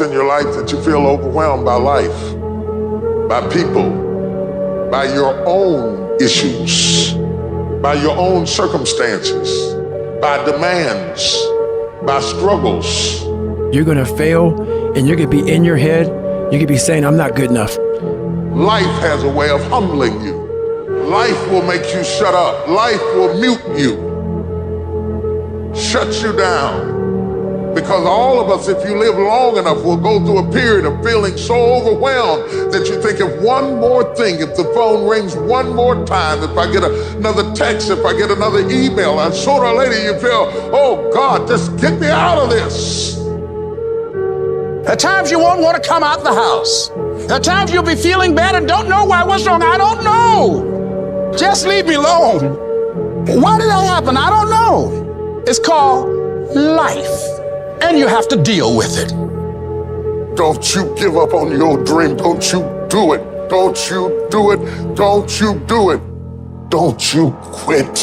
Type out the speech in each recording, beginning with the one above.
in your life that you feel overwhelmed by life, by people, by your own issues, by your own circumstances, by demands, by struggles. You're gonna fail and you're gonna be in your head, you're gonna be saying, I'm not good enough. Life has a way of humbling you. Life will make you shut up. Life will mute you, shut you down. Because all of us, if you live long enough, will go through a period of feeling so overwhelmed that you think if one more thing, if the phone rings one more time, if I get another text, if I get another email, and sooner or later you feel, oh God, just get me out of this. At times you won't want to come out the house. At times you'll be feeling bad and don't know why. What's wrong? I don't know. Just leave me alone. Why did that happen? I don't know. It's called life. And you have to deal with it. Don't you give up on your dream. Don't you do it. Don't you do it. Don't you do it. Don't you quit.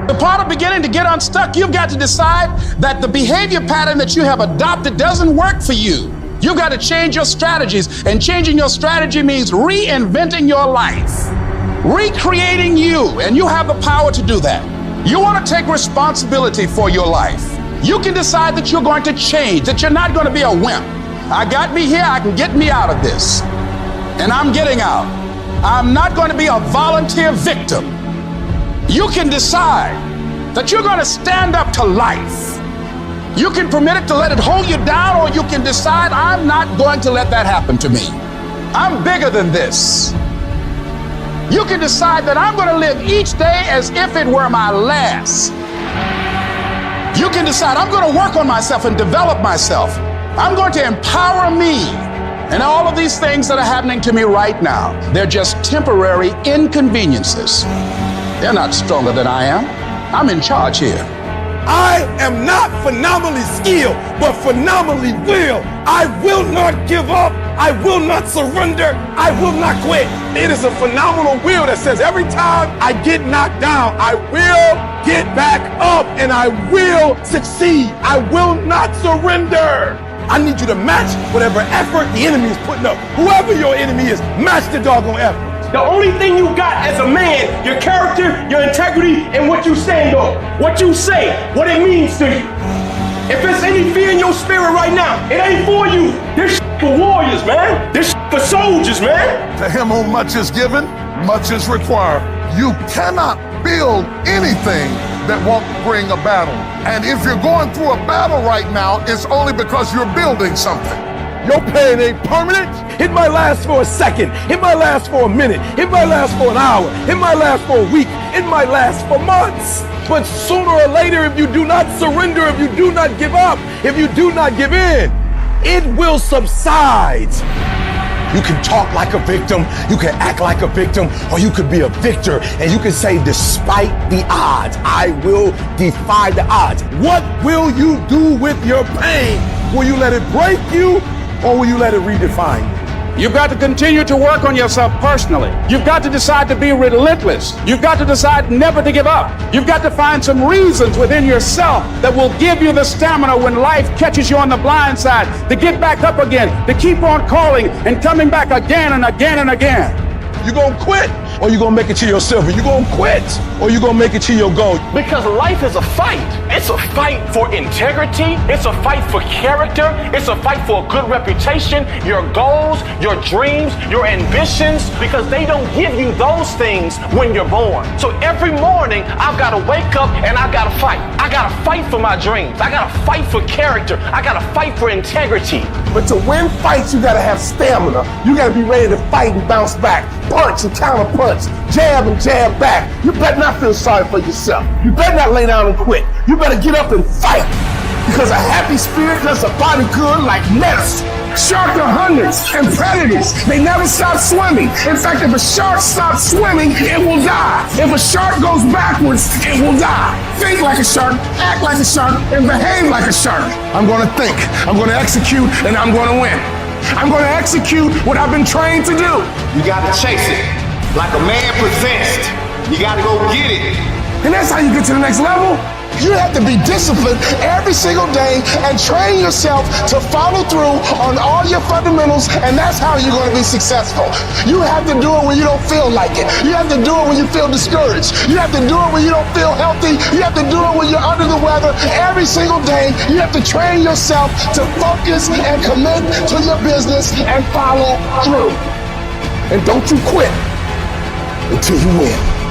The part of beginning to get unstuck, you've got to decide that the behavior pattern that you have adopted doesn't work for you. You've got to change your strategies, and changing your strategy means reinventing your life, recreating you, and you have the power to do that. You want to take responsibility for your life. You can decide that you're going to change, that you're not going to be a wimp. I got me here, I can get me out of this. And I'm getting out. I'm not going to be a volunteer victim. You can decide that you're going to stand up to life. You can permit it to let it hold you down, or you can decide, I'm not going to let that happen to me. I'm bigger than this. You can decide that I'm going to live each day as if it were my last. You can decide I'm going to work on myself and develop myself. I'm going to empower me. And all of these things that are happening to me right now, they're just temporary inconveniences. They're not stronger than I am. I'm in charge here. I am not phenomenally skilled, but phenomenally willed. I will not give up. I will not surrender. I will not quit. It is a phenomenal will that says every time I get knocked down, I will get back up and I will succeed. I will not surrender. I need you to match whatever effort the enemy is putting up. Whoever your enemy is, match the doggone effort. The only thing you got as a man, your character, your integrity, and what you stand on. What you say, what it means to you. If there's any fear in your spirit right now, it ain't for you. This for warriors, man. This for soldiers, man. To him whom much is given, much is required. You cannot build anything that won't bring a battle. And if you're going through a battle right now, it's only because you're building something. Your pain ain't permanent. It might last for a second. It might last for a minute. It might last for an hour. It might last for a week. It might last for months. But sooner or later, if you do not surrender, if you do not give up, if you do not give in, it will subside. You can talk like a victim, you can act like a victim, or you could be a victor, and you can say, despite the odds, I will defy the odds. What will you do with your pain? Will you let it break you, or will you let it redefine you? You've got to continue to work on yourself personally. You've got to decide to be relentless. You've got to decide never to give up. You've got to find some reasons within yourself that will give you the stamina when life catches you on the blind side to get back up again, to keep on calling and coming back again and again and again. You gonna quit, or you gonna make it to your silver? You gonna quit, or you gonna make it to your goal? Because life is a fight. It's a fight for integrity. It's a fight for character. It's a fight for a good reputation, your goals, your dreams, your ambitions, because they don't give you those things when you're born. So every morning, I've got to wake up and I've got to fight. I got to fight for my dreams. I got to fight for character. I got to fight for integrity. But to win fights, you gotta have stamina. You gotta be ready to fight and bounce back. Punch and counter punch, jab and jab back. You better not feel sorry for yourself. You better not lay down and quit. You better get up and fight. Because a happy spirit does a body good like medicine. Sharks are hunters and predators. They never stop swimming. In fact, if a shark stops swimming, it will die. If a shark goes backwards, it will die. Think like a shark, act like a shark, and behave like a shark. I'm going to think, I'm going to execute, and I'm going to win. I'm going to execute what I've been trained to do. You got to chase it like a man possessed. You got to go get it. And that's how you get to the next level. You have to be disciplined every single day and train yourself to follow through on all your fundamentals, and that's how you're going to be successful. You have to do it when you don't feel like it. You have to do it when you feel discouraged. You have to do it when you don't feel healthy. You have to do it when you're under the weather. Every single day, you have to train yourself to focus and commit to your business and follow through. And don't you quit until you win.